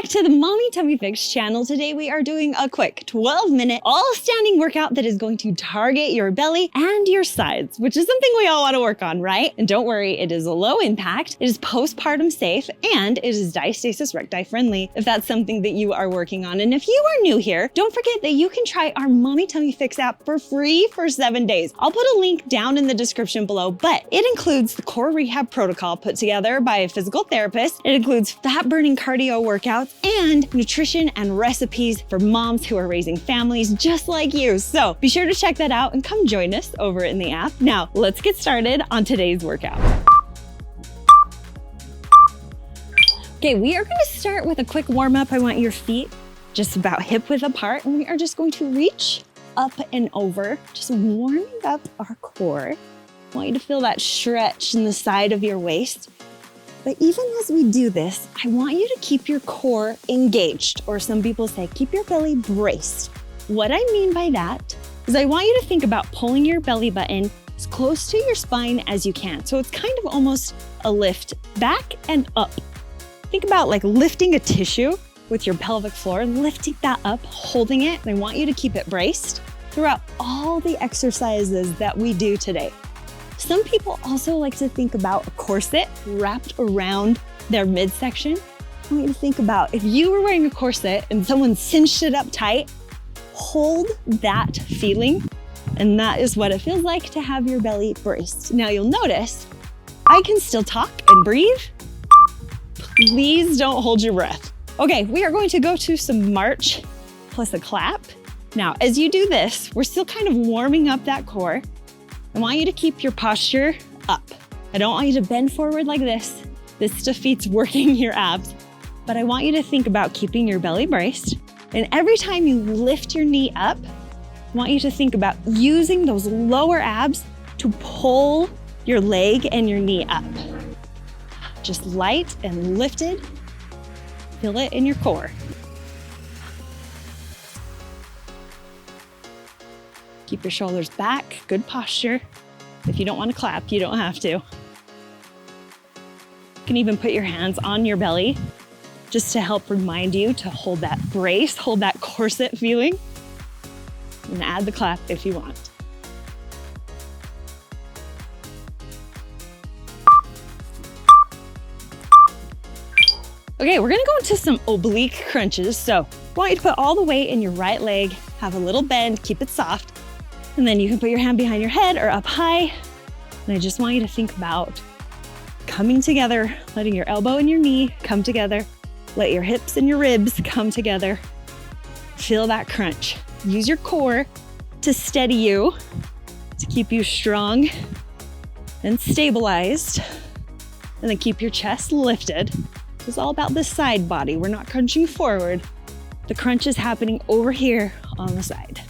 back to the Mommy Tummy Fix channel. Today we are doing a quick 12-minute all-standing workout that is going to target your belly and your sides, which is something we all want to work on, right? And don't worry, it is low impact, it is postpartum safe, and it is diastasis recti friendly if that's something that you are working on. And if you are new here, don't forget that you can try our Mommy Tummy Fix app for free for 7 days. I'll put a link down in the description below, but it includes the core rehab protocol put together by a physical therapist. It includes fat-burning cardio workouts and nutrition and recipes for moms who are raising families just like you. So be sure to check that out and come join us over in the app. Now, let's get started on today's workout. Okay, we are gonna start with a quick warm up. I want your feet just about hip width apart, and we are just going to reach up and over, just warming up our core. I want you to feel that stretch in the side of your waist. But even as we do this, I want you to keep your core engaged, or some people say, keep your belly braced. What I mean by that is I want you to think about pulling your belly button as close to your spine as you can. So it's kind of almost a lift back and up. Think about like lifting a tissue with your pelvic floor, lifting that up, holding it. And I want you to keep it braced throughout all the exercises that we do today. Some people also like to think about a corset wrapped around their midsection. I want you to think about if you were wearing a corset and someone cinched it up tight, hold that feeling. And that is what it feels like to have your belly braced. Now you'll notice I can still talk and breathe. Please don't hold your breath. Okay, we are going to go to some march plus a clap. Now, as you do this, we're still kind of warming up that core. I want you to keep your posture up. I don't want you to bend forward like this. This defeats working your abs. But I want you to think about keeping your belly braced. And every time you lift your knee up, I want you to think about using those lower abs to pull your leg and your knee up. Just light and lifted. Feel it in your core. Keep your shoulders back, good posture. If you don't want to clap, you don't have to. You can even put your hands on your belly just to help remind you to hold that brace, hold that corset feeling, and add the clap if you want. Okay, we're gonna go into some oblique crunches. So I want you to put all the weight in your right leg, have a little bend, keep it soft. And then you can put your hand behind your head or up high. And I just want you to think about coming together, letting your elbow and your knee come together. Let your hips and your ribs come together. Feel that crunch. Use your core to steady you, to keep you strong and stabilized. And then keep your chest lifted. It's all about the side body. We're not crunching forward. The crunch is happening over here on the side.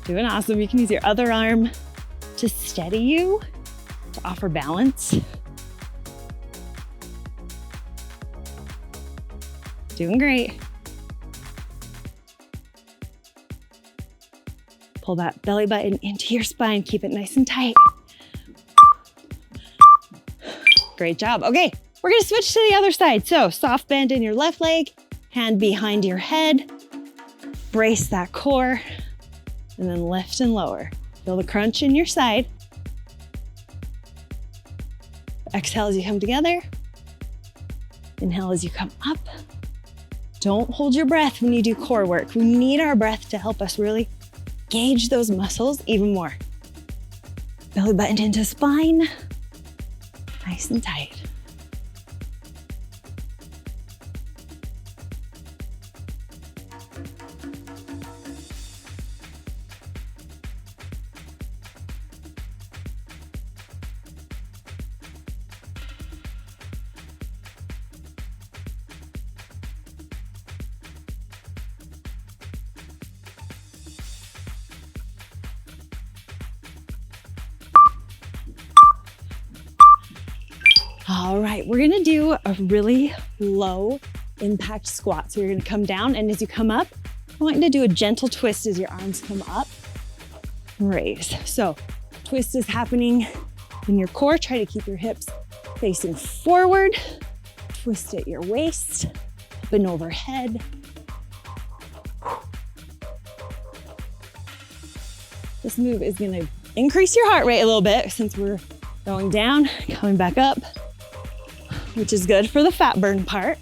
Doing awesome. You can use your other arm to steady you, to offer balance. Doing great. Pull that belly button into your spine. Keep it nice and tight. Great job. Okay, we're gonna switch to the other side. So soft bend in your left leg, hand behind your head, brace that core, and then lift and lower. Feel the crunch in your side. Exhale as you come together. Inhale as you come up. Don't hold your breath when you do core work. We need our breath to help us really gauge those muscles even more. Belly button into spine. Nice and tight. All right, we're gonna do a really low impact squat. So you're gonna come down, and as you come up, I want you to do a gentle twist as your arms come up and raise. So twist is happening in your core. Try to keep your hips facing forward. twist at your waist, up and overhead. This move is gonna increase your heart rate a little bit since we're going down, coming back up, which is good for the fat burn part.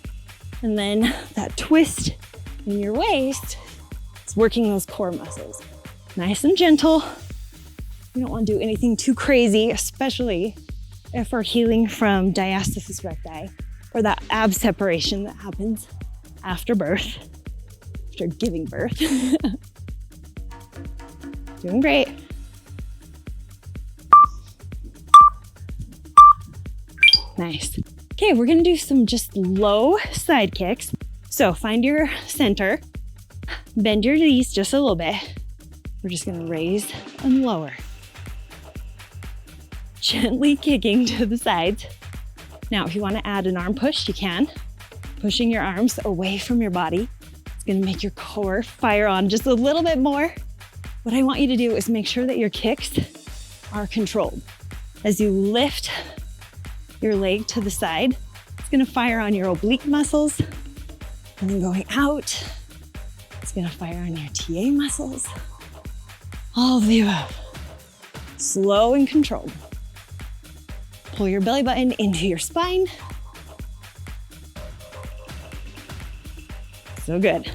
And then that twist in your waist is working those core muscles. Nice and gentle. You don't want to do anything too crazy, especially if we're healing from diastasis recti, or that ab separation that happens after birth, after giving birth. Doing great. Nice. Okay, we're gonna do some just low side kicks. So find your center, bend your knees just a little bit. We're just gonna raise and lower. Gently kicking to the sides. Now, if you wanna add an arm push, you can. Pushing your arms away from your body. It's gonna make your core fire on just a little bit more. What I want you to do is make sure that your kicks are controlled. As you lift your leg to the side, it's gonna fire on your oblique muscles. And then going out, it's gonna fire on your TA muscles. All of the above. Slow and controlled. Pull your belly button into your spine. So good.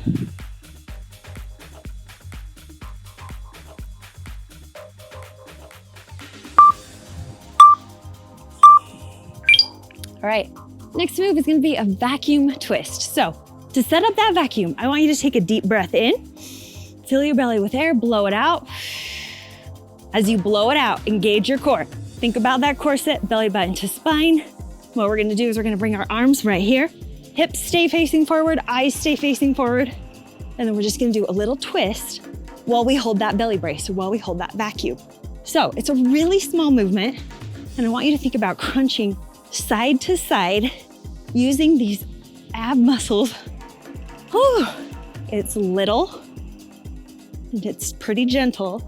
All right, next move is gonna be a vacuum twist. So to set up that vacuum, I want you to take a deep breath in, fill your belly with air, blow it out. As you blow it out, engage your core. Think about that corset, belly button to spine. What we're gonna do is we're gonna bring our arms right here. Hips stay facing forward, eyes stay facing forward. And then we're just gonna do a little twist while we hold that belly brace, or while we hold that vacuum. So it's a really small movement. And I want you to think about crunching side to side using these ab muscles. Whew. It's little and it's pretty gentle,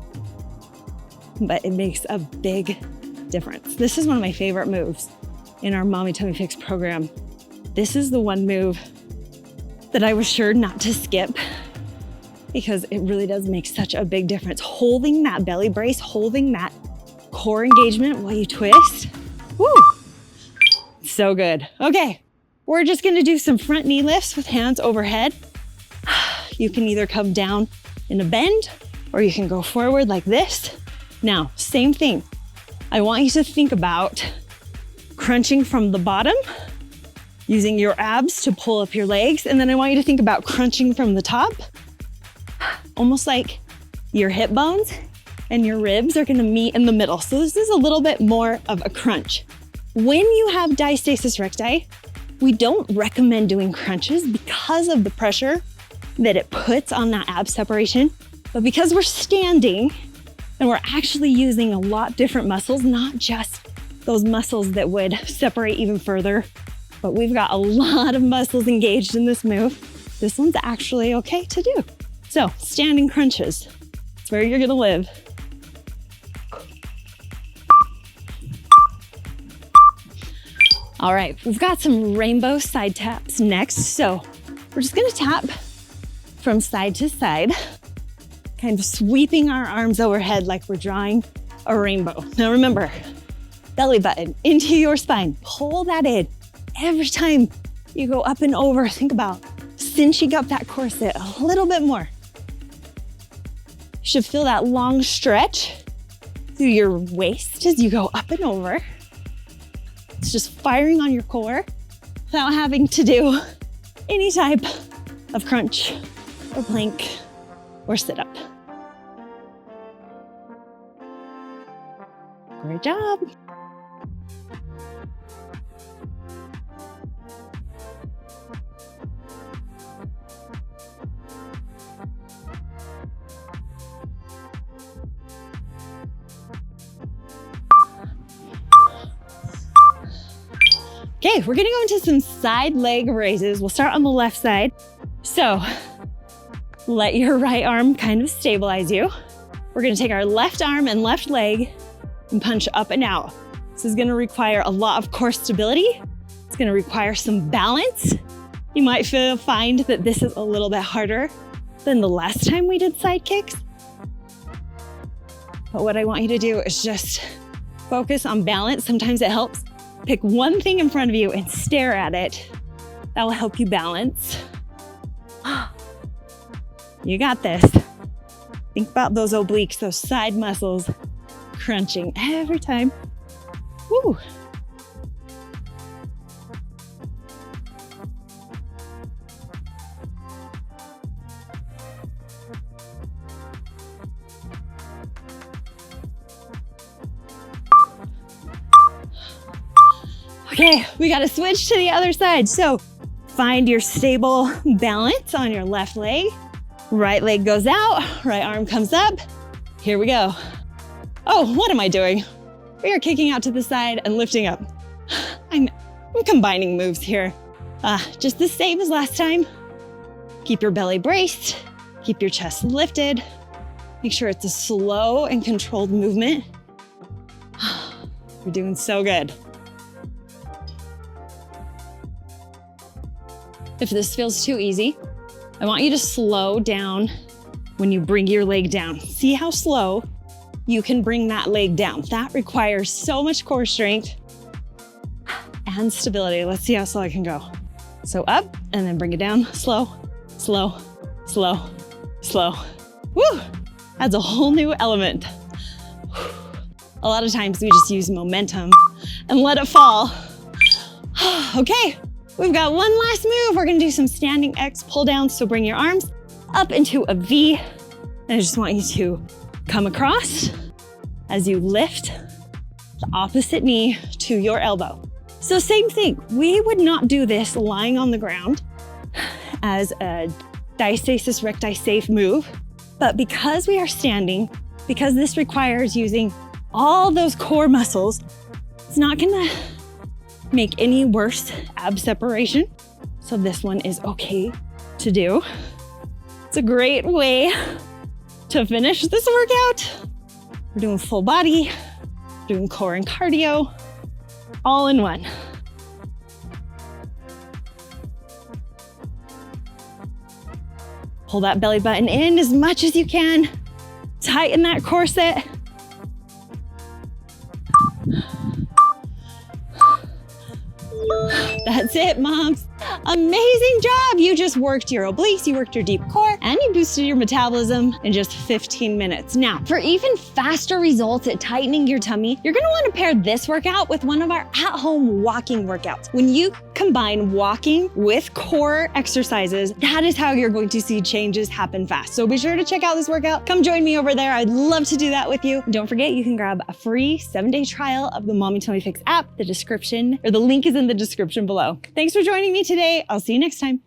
but it makes a big difference. This is one of my favorite moves in our Mommy Tummy Fix program. This is the one move that I was sure not to skip because it really does make such a big difference. Holding that belly brace, holding that core engagement while you twist. Woo! So good. Okay, we're just gonna do some front knee lifts with hands overhead. You can either come down in a bend or you can go forward like this. Now, same thing. I want you to think about crunching from the bottom, using your abs to pull up your legs. And then I want you to think about crunching from the top, almost like your hip bones and your ribs are gonna meet in the middle. So this is a little bit more of a crunch. When you have diastasis recti, we don't recommend doing crunches because of the pressure that it puts on that ab separation. But because we're standing and we're actually using a lot different muscles, not just those muscles that would separate even further, but we've got a lot of muscles engaged in this move. This one's actually okay to do. So standing crunches, it's where you're gonna live. All right, we've got some rainbow side taps next. So we're just gonna tap from side to side, kind of sweeping our arms overhead like we're drawing a rainbow. Now remember, belly button into your spine, pull that in. Every time you go up and over, think about cinching up that corset a little bit more. You should feel that long stretch through your waist as you go up and over. It's just firing on your core without having to do any type of crunch or plank or sit up. Great job. Okay, we're gonna go into some side leg raises. We'll start on the left side. So let your right arm kind of stabilize you. We're gonna take our left arm and left leg and punch up and out. This is gonna require a lot of core stability. It's It's gonna require some balance. You might find that this is a little bit harder than the last time we did side kicks. But what I want you to do is just focus on balance. Sometimes it helps. Pick one thing in front of you and stare at it. That will help you balance. You got this. Think about those obliques, those side muscles crunching every time. Woo. Okay, we gotta switch to the other side. So find your stable balance on your left leg. Right leg goes out, right arm comes up. Here we go. Oh, what am I doing? We are kicking out to the side and lifting up. I'm combining moves here. Just the same as last time. Keep your belly braced, keep your chest lifted. Make sure it's a slow and controlled movement. You're doing so good. If this feels too easy, I want you to slow down when you bring your leg down. See how slow you can bring that leg down. That requires so much core strength and stability. Let's see how slow I can go. So up and then bring it down. Slow, slow, slow, slow. Woo! Adds a whole new element. A lot of times we just use momentum and let it fall. Okay. We've got one last move. We're gonna do some standing X pull downs. So bring your arms up into a V. And I just want you to come across as you lift the opposite knee to your elbow. So same thing, we would not do this lying on the ground as a diastasis recti safe move, but because we are standing, because this requires using all those core muscles, it's not gonna make any worse ab separation. So this one is okay to do. It's a great way to finish this workout. We're doing full body, doing core and cardio, all in one. Pull that belly button in as much as you can. Tighten that corset. That's it, moms. Amazing job. You just worked your obliques, you worked your deep core, and you boosted your metabolism in just 15 minutes. Now, for even faster results at tightening your tummy, you're gonna wanna pair this workout with one of our at-home walking workouts. When you combine walking with core exercises, that is how you're going to see changes happen fast. So be sure to check out this workout. Come join me over there. I'd love to do that with you. And don't forget, you can grab a free 7-day trial of the Mommy Tummy Fix app. The link is in the description below. Thanks for joining me today. I'll see you next time.